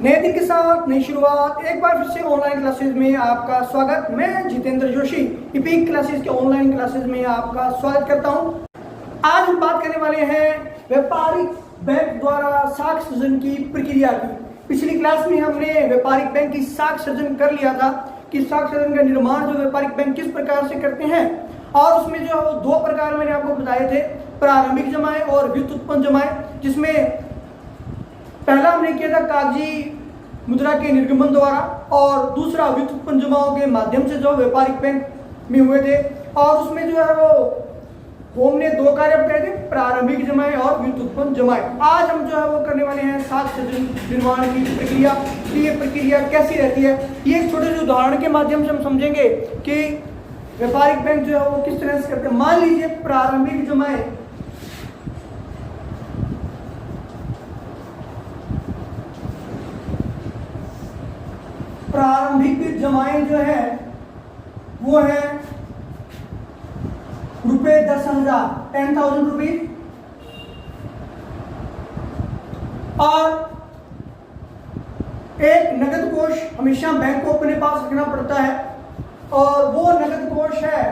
नए दिन के साथ नई शुरुआत, एक बार फिर से ऑनलाइन क्लासेस में आपका स्वागत। मैं जितेंद्र जोशी इपिक क्लासेस के ऑनलाइन क्लासेस में आपका स्वागत करता हूं। आज हम बात करने वाले हैं व्यापारिक बैंक द्वारा साख सृजन की प्रक्रिया की। पिछली क्लास में हमने व्यापारिक बैंक की साख सृजन कर लिया था कि साख सृजन का निर्माण जो व्यापारिक बैंक किस प्रकार से करते हैं, और उसमें जो दो प्रकार मैंने आपको बताए थे, प्रारंभिक जमाएं और व्युत्पन्न जमाएं, जिसमें पहला हमने किया था कागजी मुद्रा के निर्गमन द्वारा और दूसरा व्युत्पन्न जमाओं के माध्यम से जो व्यापारिक बैंक में हुए थे। और उसमें जो है वो हमने दो कार्य बताए थे, प्रारंभिक जमाएं और व्युत्पन्न जमाएं। आज हम जो है वो करने वाले हैं साख सृजन निर्माण की प्रक्रिया। कि ये प्रक्रिया कैसी रहती है, ये एक छोटे से उदाहरण के माध्यम से हम समझेंगे कि व्यापारिक बैंक जो है वो किस तरह से करते हैं। मान लीजिए प्रारंभिक जमाएं जो है वो है रुपए 10,000, 10,000 रुपीज। और एक नगद कोष हमेशा बैंक को अपने पास रखना पड़ता है, और वो नगद कोष है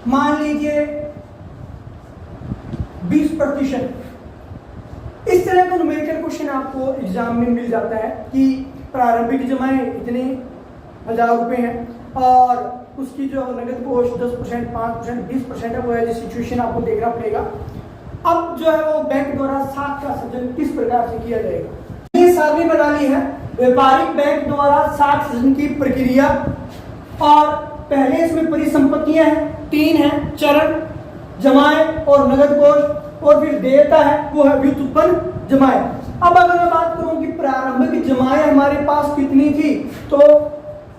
मान लीजिए 20%। इस तरह का न्यूमेरिकल क्वेश्चन आपको एग्जाम में मिल जाता है कि प्रारंभिक जमाएं इतने 1000 रुपए हैं और उसकी जो नगद कोष 10%, 5%, 20% है, वो है सिचुएशन आपको देखना पड़ेगा। अब जो है वो बैंक द्वारा साख का सृजन किस प्रकार से किया जाएगा, ये सारणी बना ली है व्यापारिक बैंक द्वारा साख सृजन की प्रक्रिया। और पहले इसमें परिसंपत्तियां हैं, 3 हैं, चरण, जमाएं और नगद कोष, और फिर देयता है वो है व्युत्पन्न जमाएं। अब अगर मैं बात करूं कि प्रारंभिक जमाएं हमारे पास कितनी थी, तो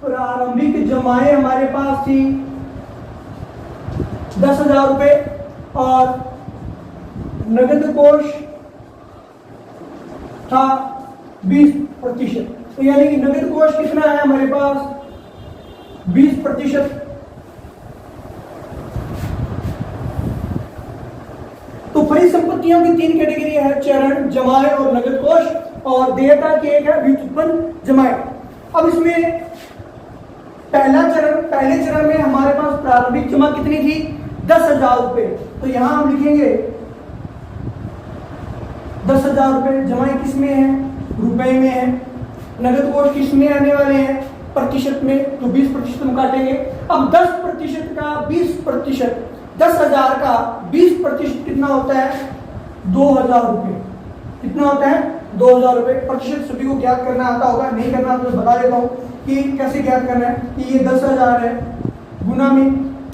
प्रारंभिक जमाएं हमारे पास थी 10,000 रुपए और नगद कोष था 20%। तो यानी कि नगद कोष कितना है हमारे पास 20%। तो परिसंपत्तियों की 3 कैटेगरी है, चरण, जमाएं और नगद कोष, और देयता की एक है व्युत्पन्न जमाएं। अब इसमें पहले चरण में हमारे पास प्रारंभिक जमा कितनी थी 10,000 रुपए। तो यहां हम लिखेंगे 10,000 रुपए। जमाएं किस में है, रुपए में है। नगद कोष किस में आने वाले हैं, प्रतिशत में, तो 20% हम काटेंगे। अब 10% का 20%, 10,000 का 20% कितना होता है 2,000 रुपए। कितना होता है 2,000 रुपए। प्रतिशत सभी को ज्ञात करना आता होगा, नहीं करना तो बता देता हूं कि कैसे ज्ञात करना है। कि ये 10,000 है, गुना में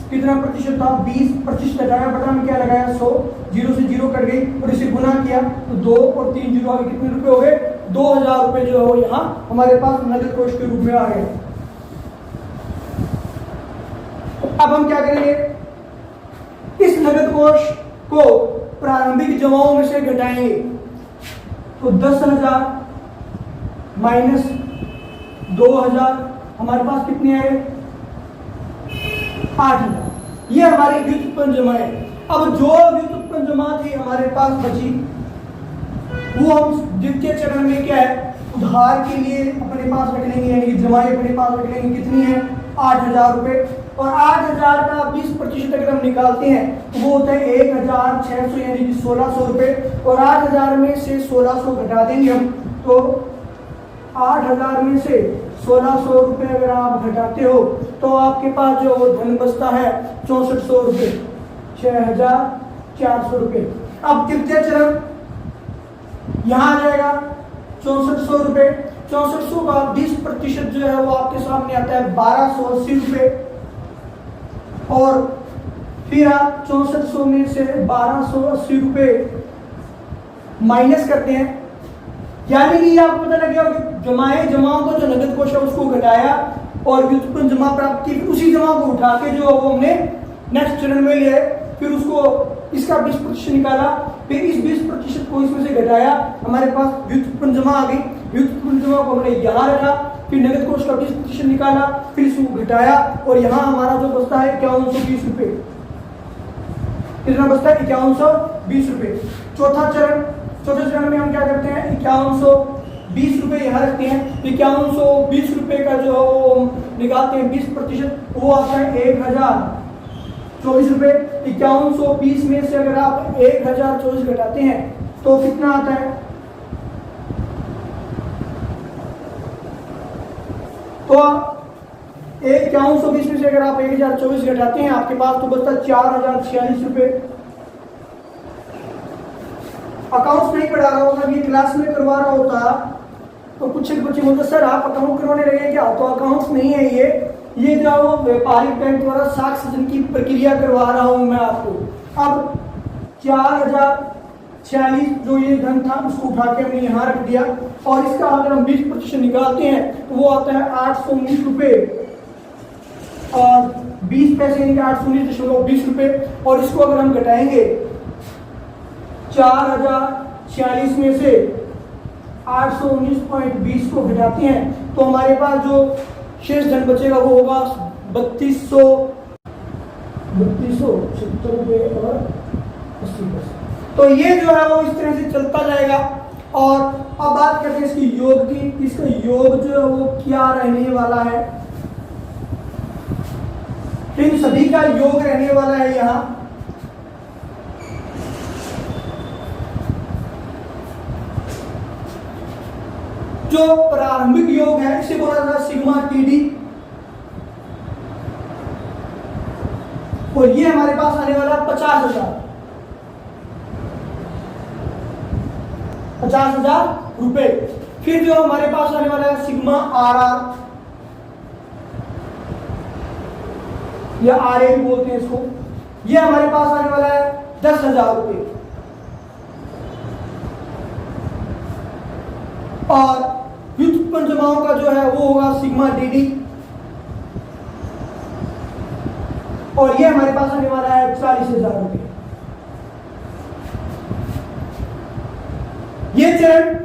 कितना प्रतिशत था 20%, लगाया बटा में क्या लगाया 100, 0 से 0 कट गई और इसे गुना किया तो 2 और 3 जीरो आगे कितने रुपए हो गए 2,000 रुपए जो है वो यहाँ हमारे पास नगद कोष के रूप में आ गए। अब हम क्या करेंगे, इस नगद कोष को प्रारंभिक जमाओं में से घटाएंगे। तो 10,000 माइनस 2,000 हमारे पास कितने आए 8,000। ये हमारी व्युत्पन्न जमा है। अब जो व्युत्पन्न जमा थी हमारे पास बची, वो हम द्वितीय चरण में क्या है उधार के लिए अपने पास रख लेंगे, यानी कि जमाएं अपने पास रख लेंगे। कितनी है 8,000 रुपए। और 8,000 का 20% अगर हम निकालते हैं तो वो होता है 1,600, यानी कि 1,600 रुपए। और 8,000 में से 1,600 घटा देंगे हम, तो 8,000 में से 1,600 रुपए अगर आप घटाते हो तो आपके पास जो धन बचता है 6,400 रुपए, 6,400 रुपए। अब तृतीय चरण यहां आ जाएगा 6,400 रुपए। 6,400 का 20% जो है वो आपके सामने आता है 1,280 रुपए। और फिर आप 6,400 में से 1,280 रुपए माइनस करते हैं, यानी कि आपको पता लग गया कि जमाओं को जो नगद कोष है उसको घटाया और व्युत्पन्न जमा प्राप्त की। उसी जमा को उठा के जो वो हमने नेक्स्ट चरण में लिया, फिर उसको इसका 20% निकाला, फिर इस 20% को इसमें से घटाया, हमारे पास व्युत्पन्न जमा आ गई। व्युत्पन्न जमा को हमने यहाँ रखा, फिर नगद कोष का 20% निकाला, फिर इसको घटाया, और यहाँ हमारा जो बचता है 5120 रुपए। कितना बचता है 5120 रुपए। चौथा चरण चौथे चरण में हम क्या करते हैं, 5120 रुपये यहाँ रखते हैं। 5120 रुपये का जो निकालते हैं 20%, वो आता है 1024 रुपये। 5120 में से अगर आप 1024 घटाते हैं तो कितना आता है, तो 5120 में से अगर आप 1024 घटाते हैं आपके पास तो बचता 4046 रुपये। अकाउंट्स नहीं पढ़ा रहा होगा, ये क्लास में करवा रहा होता तो कुछ बच्चे बोलते सर आप अकाउंट करवाने लगे क्या, तो अकाउंट्स नहीं है ये जो व्यापारिक बैंक द्वारा साख सृजन की प्रक्रिया करवा रहा हूं मैं आपको। अब 4046 जो ये धन था उसको उठा के हमने यहाँ रख दिया, और इसका अगर हम 20% निकालते हैं तो वो आता है 819 रुपये और 20 पैसे, यानी 819.20 रुपये। और इसको अगर हम घटाएंगे 4046 में से 819.20 को घटाते हैं तो हमारे पास जो शेष धन बचेगा वो होगा 3270 रुपये और 80 पैसे। तो ये जो है वो इस तरह से चलता जाएगा। और अब बात करते हैं इसकी योग की, इसका योग जो है वो क्या रहने वाला है। इन सभी का योग रहने वाला है यहाँ जो प्रारंभिक योग है इसे बोला जाता है सिग्मा टीडी, और ये हमारे पास आने वाला 50,000 रुपए। फिर जो हमारे पास आने वाला है सिग्मा आर आर या आर ए भी बोलते हैं इसको, ये हमारे पास आने वाला है 10,000 रुपए। और व्युत्पन्न जमाओं का जो है वो होगा सिग्मा डीडी, और ये हमारे पास आने वाला है 40,000 रुपए। ये चरण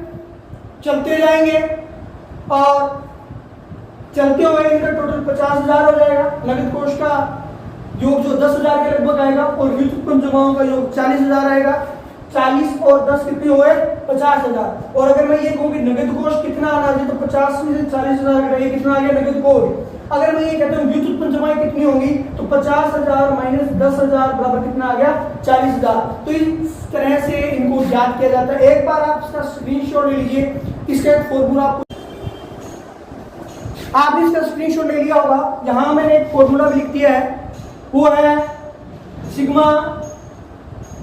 चलते जाएंगे और चलते हुए इनका टोटल 50,000 हो जाएगा। नगद कोष का योग जो 10,000 के लगभग आएगा और व्युत्पन्न जमाओं का योग 40,000 आएगा। 40 और 10 कितने हुए, 50,000। और अगर मैं ये कहूँ कि नगद कोष कितना आना चाहिए तो 50 में से 40,000 घटाइए, कितना आ गया नगद कोष। अगर मैं ये कहता हूँ व्युत्पन्न जमाएं कितनी होंगी तो 50,000 माइनस 10,000 बराबर कितना आ गया, 40,000। तो इस तरह से इनको याद किया जाता है। एक बार आप इसका स्क्रीनशॉट ले लीजिए, इसका एक फॉर्मूला आपने इसका स्क्रीनशॉट ले लिया होगा। यहां मैंने एक फॉर्मूला भी लिख दिया है, वो है सिग्मा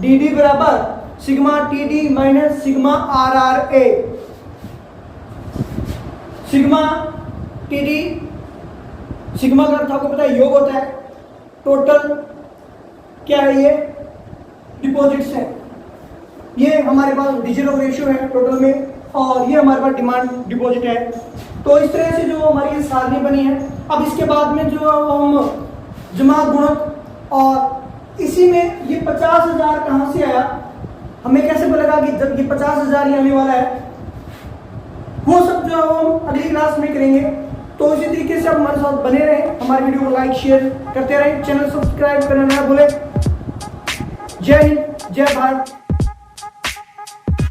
डी बराबर sigma T minus sigma R A. Sigma T sigma का अर्थ आपको पता है योग होता है, टोटल क्या है ये डिपॉजिट्स है, ये हमारे पास डिजिटल रेशियो है टोटल में, और ये हमारे पास डिमांड डिपॉजिट है। तो इस तरह से जो हमारी सारणी बनी है। अब इसके बाद में जो हम जमा गुणक, और इसी में ये 50,000 कहां से आया, हमें कैसे पता कि जब ये 50,000 ही आने वाला है, वो सब जो हम अगली क्लास में करेंगे। तो इसी तरीके से आप हमारे साथ बने रहें, हमारे वीडियो को लाइक शेयर करते रहें, चैनल सब्सक्राइब करना ना भूलें। जय हिंद, जय भारत।